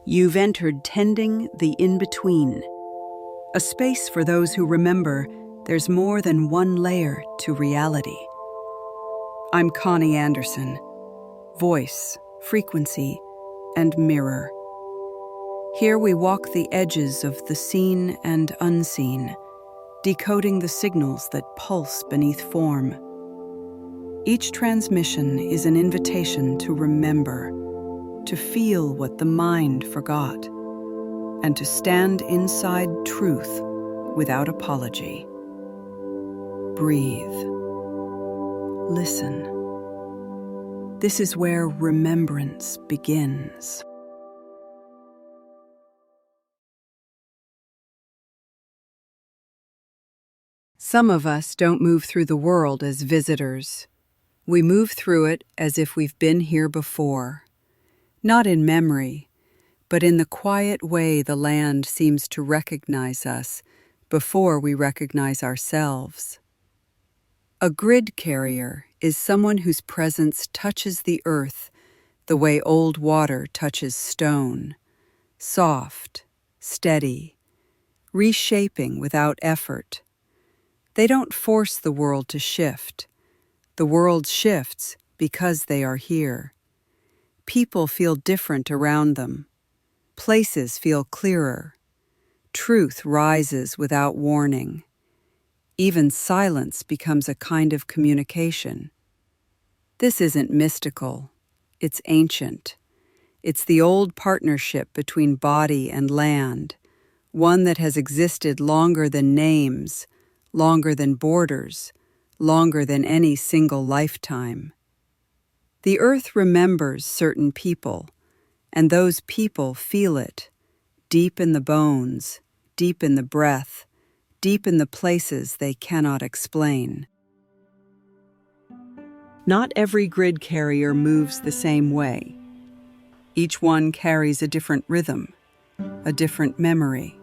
You've entered Tending the In-Between, a space for those who remember there's more than one layer to reality. I'm Connie Anderson, voice, frequency, and mirror. Here we walk the edges of the seen and unseen, decoding the signals that pulse beneath form. Each transmission is an invitation to remember, to feel what the mind forgot, and to stand inside truth without apology. Breathe. Listen. This is where remembrance begins. Some of us don't move through the world as visitors. We move through it as if we've been here before. Not in memory, but in the quiet way the land seems to recognize us before we recognize ourselves. A grid carrier is someone whose presence touches the earth the way old water touches stone, soft, steady, reshaping without effort. They don't force the world to shift. The world shifts because they are here. People feel different around them. Places feel clearer. Truth rises without warning. Even silence becomes a kind of communication. This isn't mystical. It's ancient. It's the old partnership between body and land, one that has existed longer than names, longer than borders, longer than any single lifetime. The earth remembers certain people, and those people feel it, deep in the bones, deep in the breath, deep in the places they cannot explain. Not every grid carrier moves the same way. Each one carries a different rhythm, a different memory,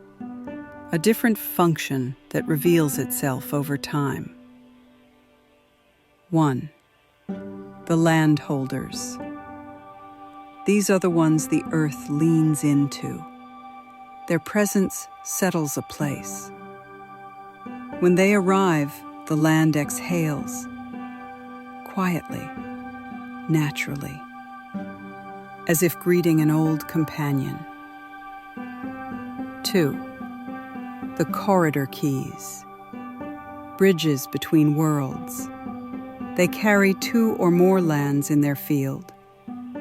a different function that reveals itself over time. 1. The landholders. These are the ones the earth leans into. Their presence settles a place. When they arrive, the land exhales, quietly, naturally, as if greeting an old companion. 2. The corridor keys. Bridges between worlds. They carry 2 or more lands in their field,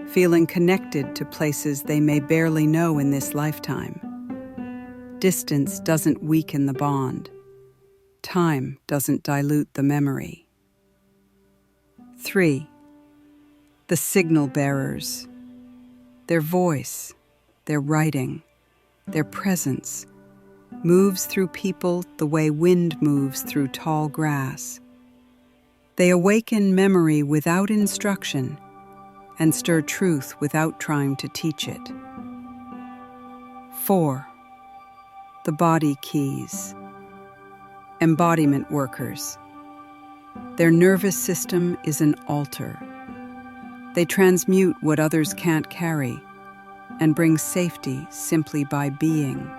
feeling connected to places they may barely know in this lifetime. Distance doesn't weaken the bond. Time doesn't dilute the memory. 3. The signal bearers. Their voice, their writing, their presence moves through people the way wind moves through tall grass. They awaken memory without instruction and stir truth without trying to teach it. 4. The body keys. Embodiment workers. Their nervous system is an altar. They transmute what others can't carry and bring safety simply by being.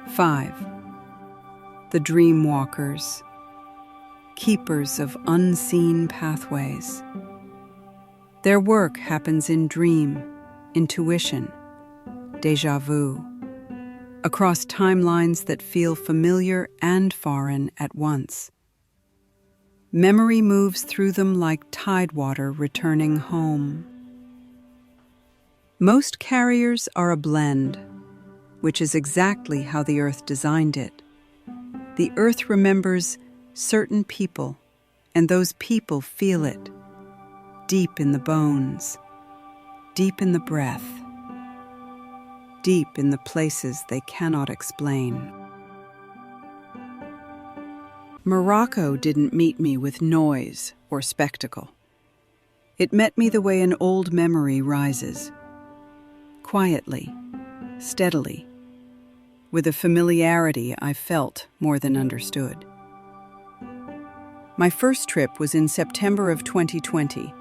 5. The dream walkers. Keepers of unseen pathways. Their work happens in dream, intuition, déjà vu, across timelines that feel familiar and foreign at once. Memory moves through them like tidewater returning home. Most carriers are a blend, which is exactly how the earth designed it. The earth remembers certain people, and those people feel it, deep in the bones, deep in the breath, deep in the places they cannot explain. Morocco didn't meet me with noise or spectacle. It met me the way an old memory rises, quietly, steadily, with a familiarity I felt more than understood. My first trip was in September of 2020,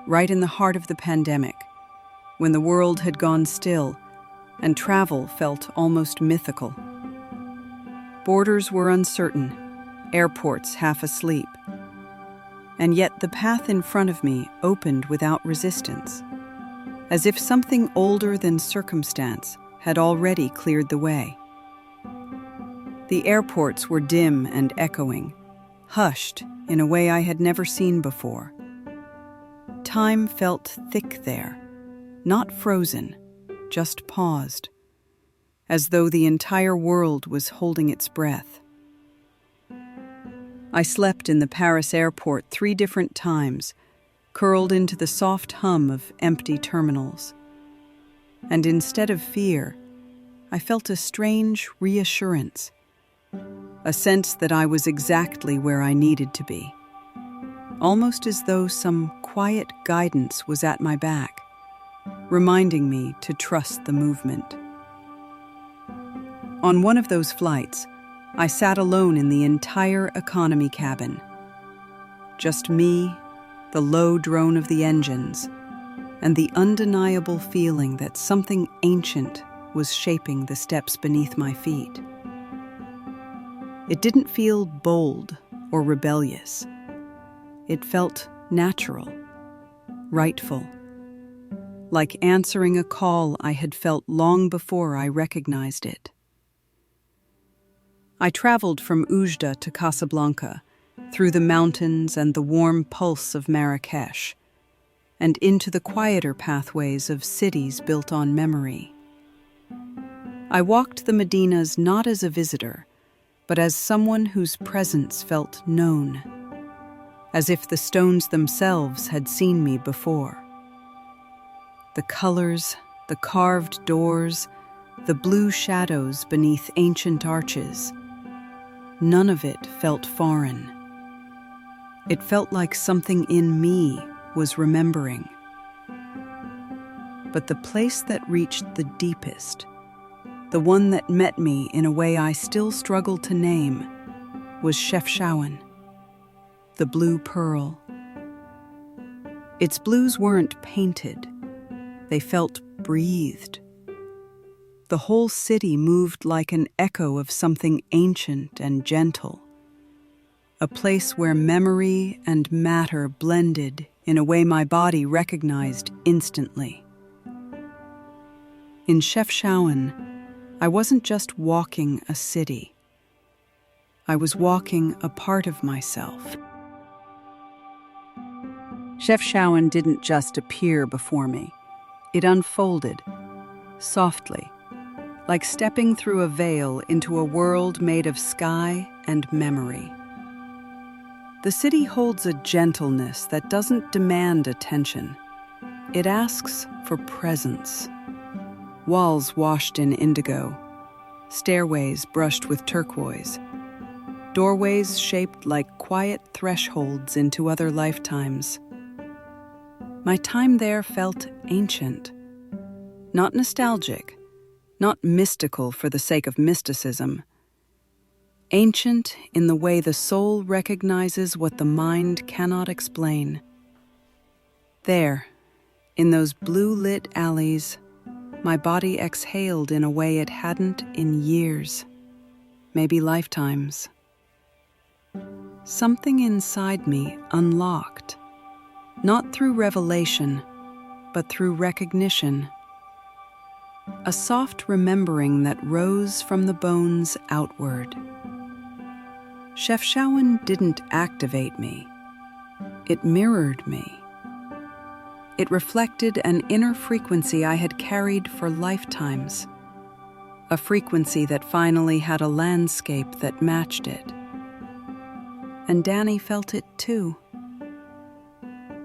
right in the heart of the pandemic. when the world had gone still and travel felt almost mythical. Borders were uncertain, airports half asleep, and yet the path in front of me opened without resistance, as if something older than circumstance had already cleared the way. The airports were dim and echoing, hushed in a way I had never seen before. Time felt thick there, not frozen, just paused, as though the entire world was holding its breath. I slept in the Paris airport 3 different times, curled into the soft hum of empty terminals. And instead of fear, I felt a strange reassurance, a sense that I was exactly where I needed to be, almost as though some quiet guidance was at my back, reminding me to trust the movement. On one of those flights, I sat alone in the entire economy cabin. Just me, the low drone of the engines, and the undeniable feeling that something ancient was shaping the steps beneath my feet. It didn't feel bold or rebellious. It felt natural, rightful, like answering a call I had felt long before I recognized it. I traveled from Oujda to Casablanca, through the mountains and the warm pulse of Marrakesh, and into the quieter pathways of cities built on memory. I walked the Medinas not as a visitor, but as someone whose presence felt known, as if the stones themselves had seen me before. The colors, the carved doors, the blue shadows beneath ancient arches, none of it felt foreign. It felt like something in me was remembering. But the place that reached the deepest, the one that met me in a way I still struggle to name, was Chefchaouen, the blue pearl. Its blues weren't painted. They felt breathed. The whole city moved like an echo of something ancient and gentle, a place where memory and matter blended in a way my body recognized instantly. In Chefchaouen, I wasn't just walking a city. I was walking a part of myself. Chefchaouen didn't just appear before me. It unfolded, softly, like stepping through a veil into a world made of sky and memory. The city holds a gentleness that doesn't demand attention. It asks for presence. Walls washed in indigo, stairways brushed with turquoise, doorways shaped like quiet thresholds into other lifetimes. My time there felt ancient, not nostalgic, not mystical for the sake of mysticism. Ancient in the way the soul recognizes what the mind cannot explain. There, in those blue-lit alleys, my body exhaled in a way it hadn't in years, maybe lifetimes. Something inside me unlocked, not through revelation, but through recognition. A soft remembering that rose from the bones outward. Chefchaouen didn't activate me. It mirrored me. It reflected an inner frequency I had carried for lifetimes, a frequency that finally had a landscape that matched it. And Danny felt it too.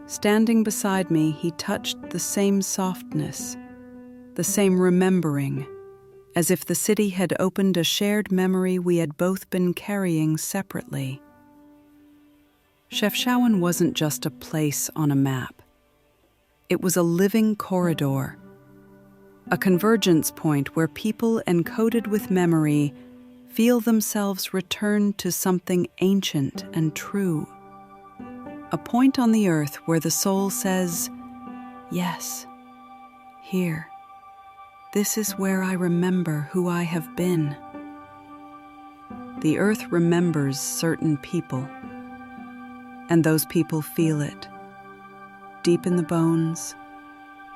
Standing beside me, he touched the same softness, the same remembering, as if the city had opened a shared memory we had both been carrying separately. Chefchaouen wasn't just a place on a map. It was a living corridor, a convergence point where people encoded with memory feel themselves return to something ancient and true. A point on the earth where the soul says, yes, Here. This is where I remember who I have been. The earth remembers certain people, and those people feel it, deep in the bones,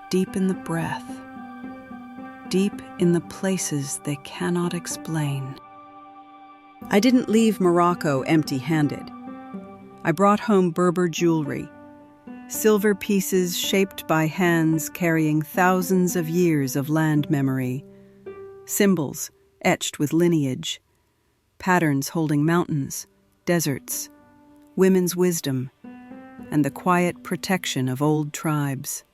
deep in the breath, deep in the places they cannot explain. I didn't leave Morocco empty-handed. I brought home Berber jewelry, silver pieces shaped by hands carrying thousands of years of land memory, symbols etched with lineage, patterns holding mountains, deserts, women's wisdom, and the quiet protection of old tribes.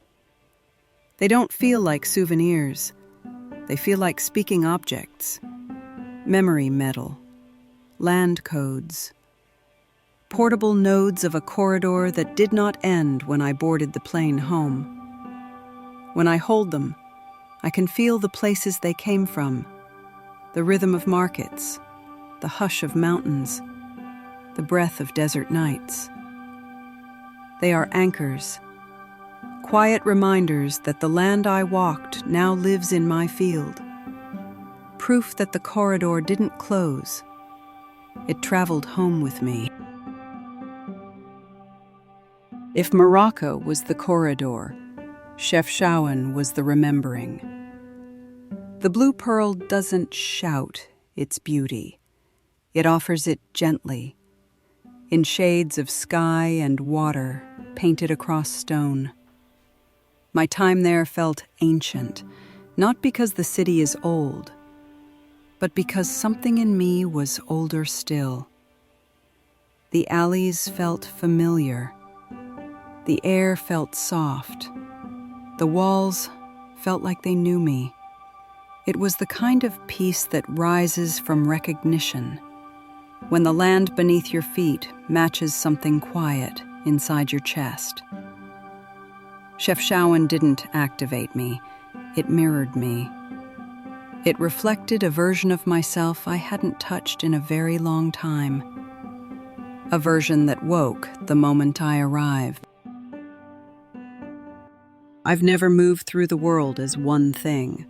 They don't feel like souvenirs. They feel like speaking objects, memory metal, land codes, portable nodes of a corridor that did not end when I boarded the plane home. When I hold them, I can feel the places they came from, the rhythm of markets, the hush of mountains, the breath of desert nights. They are anchors, quiet reminders that the land I walked now lives in my field. Proof that the corridor didn't close. It traveled home with me. If Morocco was the corridor, Chefchaouen was the remembering. The blue pearl doesn't shout its beauty. It offers it gently, in shades of sky and water painted across stone. My time there felt ancient, not because the city is old, but because something in me was older still. The alleys felt familiar. The air felt soft. The walls felt like they knew me. It was the kind of peace that rises from recognition, when the land beneath your feet matches something quiet inside your chest. Chefchaouen didn't activate me. It mirrored me. It reflected a version of myself I hadn't touched in a very long time. A version that woke the moment I arrived. I've never moved through the world as one thing.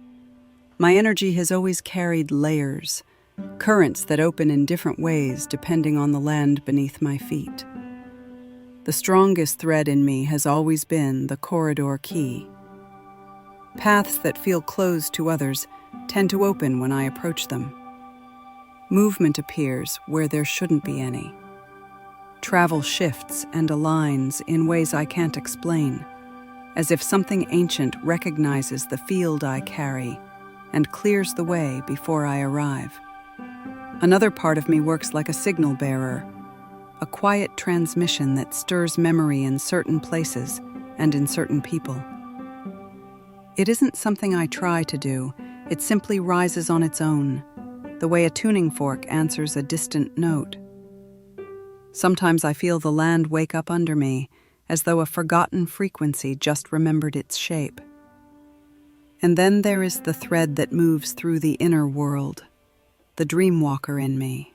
My energy has always carried layers, currents that open in different ways depending on the land beneath my feet. The strongest thread in me has always been the corridor key. Paths that feel closed to others tend to open when I approach them. Movement appears where there shouldn't be any. Travel shifts and aligns in ways I can't explain, as if something ancient recognizes the field I carry and clears the way before I arrive. Another part of me works like a signal bearer, a quiet transmission that stirs memory in certain places and in certain people. It isn't something I try to do, it simply rises on its own, the way a tuning fork answers a distant note. Sometimes I feel the land wake up under me, as though a forgotten frequency just remembered its shape. And then there is the thread that moves through the inner world, the dream walker in me.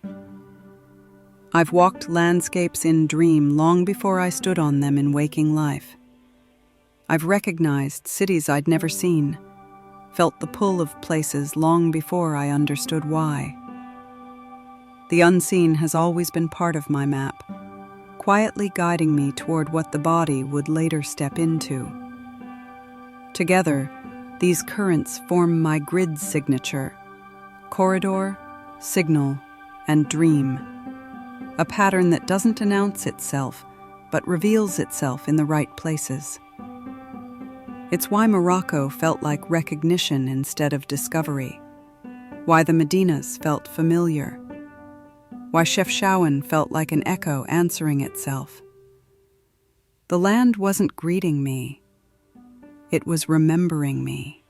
I've walked landscapes in dream long before I stood on them in waking life. I've recognized cities I'd never seen, felt the pull of places long before I understood why. The unseen has always been part of my map, quietly guiding me toward what the body would later step into. Together, these currents form my grid signature: corridor, signal, and dream. A pattern that doesn't announce itself, but reveals itself in the right places. It's why Morocco felt like recognition instead of discovery, why the Medinas felt familiar, why Chefchaouen felt like an echo answering itself. The land wasn't greeting me, it was remembering me.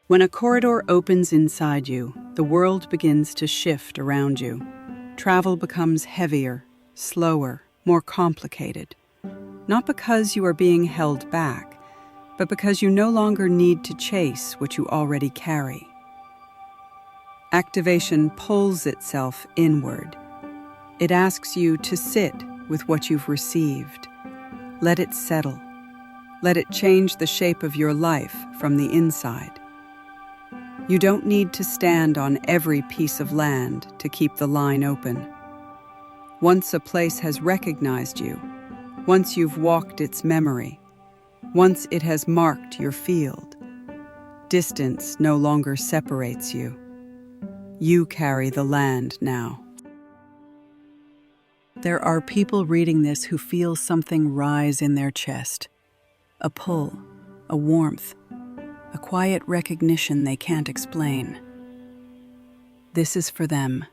When a corridor opens inside you, the world begins to shift around you. Travel becomes heavier, slower, more complicated. Not because you are being held back, but because you no longer need to chase what you already carry. Activation pulls itself inward. It asks you to sit with what you've received, Let it settle. Let it change the shape of your life from the inside. You don't need to stand on every piece of land to keep the line open. Once a place has recognized you, once you've walked its memory, once it has marked your field, distance no longer separates you. You carry the land now. There are people reading this who feel something rise in their chest. A pull, a warmth, a quiet recognition they can't explain. This is for them.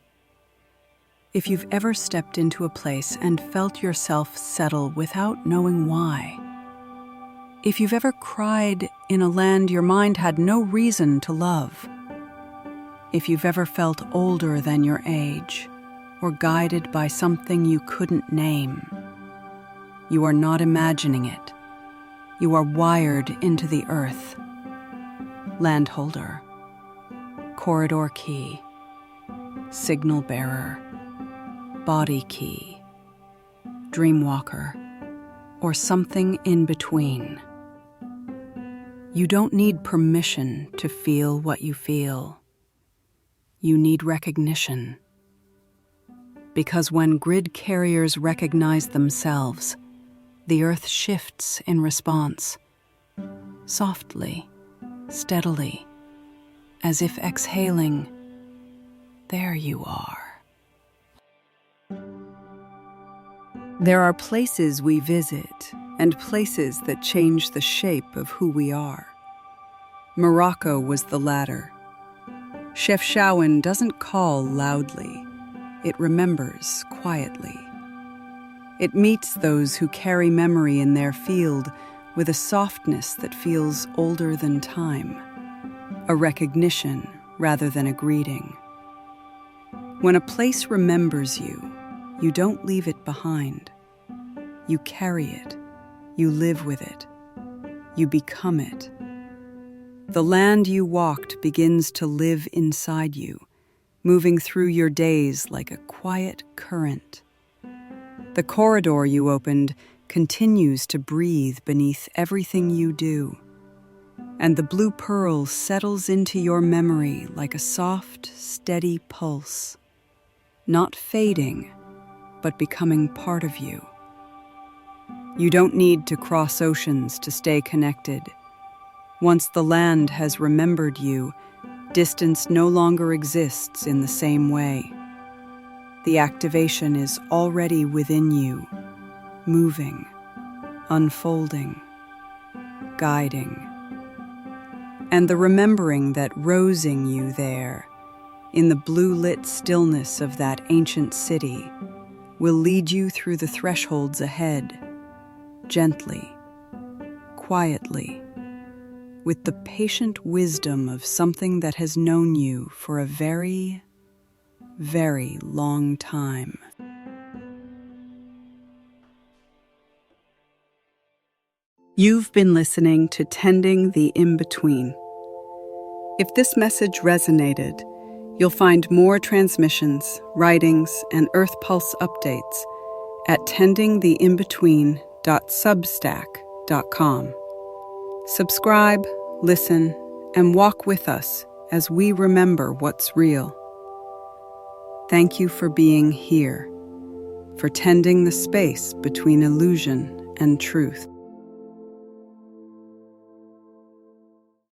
If you've ever stepped into a place and felt yourself settle without knowing why, if you've ever cried in a land your mind had no reason to love, if you've ever felt older than your age or guided by something you couldn't name, you are not imagining it. You are wired into the earth. Landholder, corridor key, signal bearer, body key, dreamwalker, or something in between. You don't need permission to feel what you feel. You need recognition. Because when grid carriers recognize themselves, the earth shifts in response, softly, steadily, as if exhaling, there you are. There are places we visit and places that change the shape of who we are. Morocco was the latter. Chef Shawan doesn't call loudly. It remembers quietly. It meets those who carry memory in their field with a softness that feels older than time, a recognition rather than a greeting. When a place remembers you, you don't leave it behind. You carry it. You live with it. You become it. The land you walked begins to live inside you, moving through your days like a quiet current. The corridor you opened continues to breathe beneath everything you do, and the blue pearl settles into your memory like a soft, steady pulse, not fading, but becoming part of you. You don't need to cross oceans to stay connected. Once the land has remembered you, distance no longer exists in the same way. The activation is already within you, moving, unfolding, guiding. And the remembering that rosing you there, in the blue-lit stillness of that ancient city, will lead you through the thresholds ahead, gently, quietly, with the patient wisdom of something that has known you for a very, very long time. You've been listening to Tending the In-Between. If this message resonated, you'll find more transmissions, writings, and Earth Pulse updates at tendingtheinbetween.substack.com. Subscribe, listen, and walk with us as we remember what's real. Thank you for being here, for tending the space between illusion and truth.